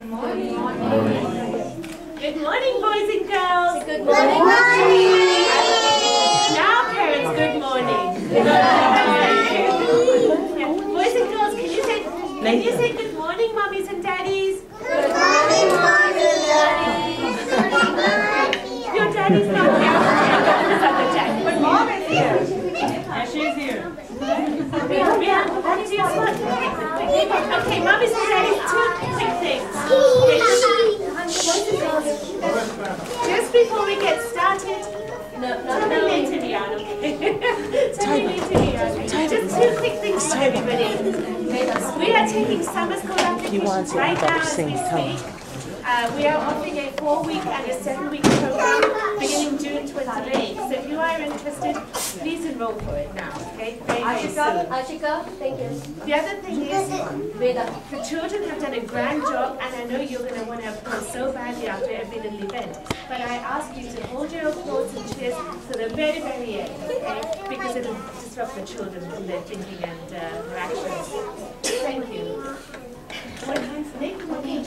Morning. Good morning, boys and girls. Good morning. Now, parents, good morning. Boys and girls, can you say good morning, mommies and daddies? Good morning, mommies and daddies. Your daddy's not here. Who's other daddy? But mom is here. Yeah, she's here. Okay, mommies and daddies, two quick things. Just before we get started, tell me later, Leon, okay? Tell me later, Leon. Just two quick things for everybody. We are taking summer school applications right now as we speak. We are offering a 4-week and a 7-week program beginning June 28th. So if you are interested, please enroll for it now. Okay? Very soon. Ashika, thank you. The other thing is, the children have done a grand job, and I know you're going to want to applause so badly after every little event. But I ask you to hold your applause and cheers to the very, very end, okay? Because it will disrupt the children from their thinking and their actions. Thank you. What time's Nick? Okay.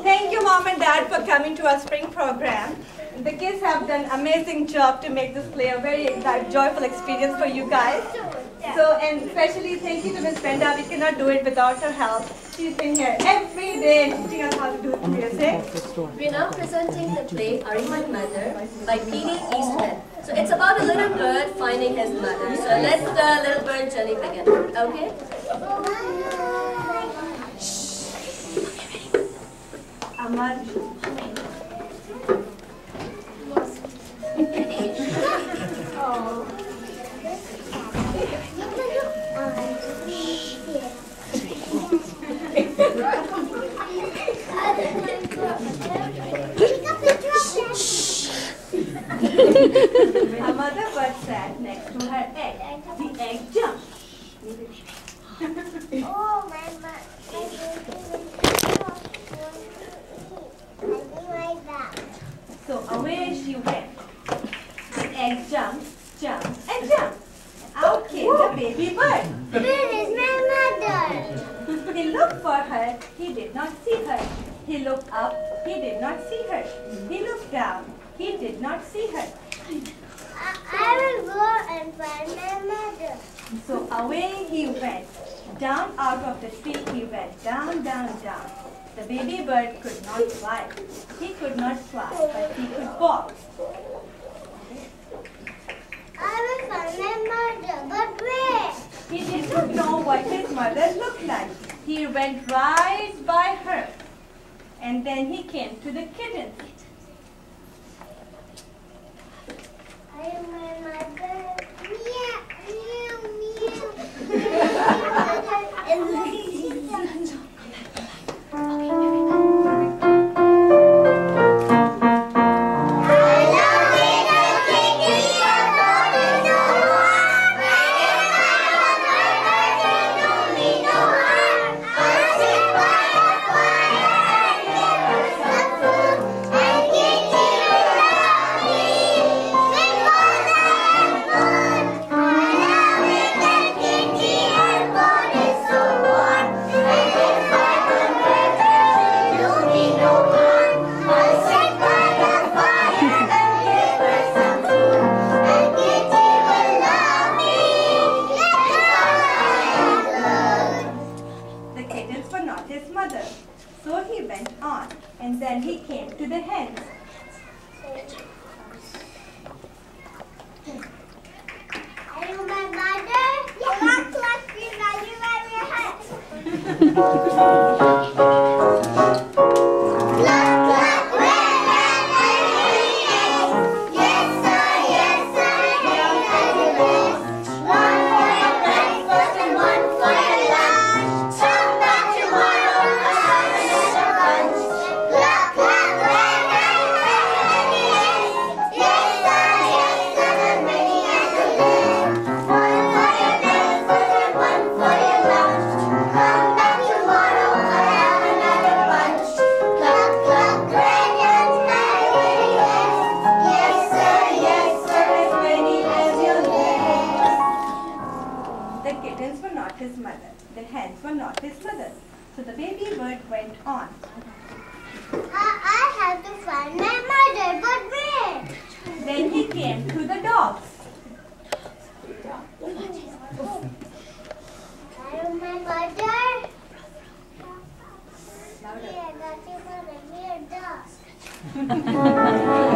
Thank you, Mom and Dad, for coming to our spring program. The kids have done an amazing job to make this play a very joyful experience for you guys. So, and especially thank you to Miss Brenda. We cannot do it without her help. She's been here every day teaching us how to do the music. We're now presenting the play Are You My Mother by P.D. Eastman. So it's about a little bird finding his mother. So let the little bird journey begin. Okay? Amar. A mother bird sat next to her egg. The egg jumped. Oh, my So away she went. The egg jumped, jumped, and jumped. Out came the baby bird. Where is my mother? He looked for her. He did not see her. He looked up. He did not see her. He looked down. He did not see her. I will go and find my mother. So away he went. Down out of the tree he went. Down, down, down. The baby bird could not fly. He could not fly, but he could walk. I will find my mother, but where? He did not know what his mother looked like. He went right by her. And then he came to the kitten. I am my mother. Meow, meow, meow. So he went on, and then he came to the hens. Are you my mother? Cluck, cluck, are you my hat? So the baby bird went on. I have to find my mother, but where? Then he came to the dogs. Are you my mother? Yeah, that's your mother. We are dogs.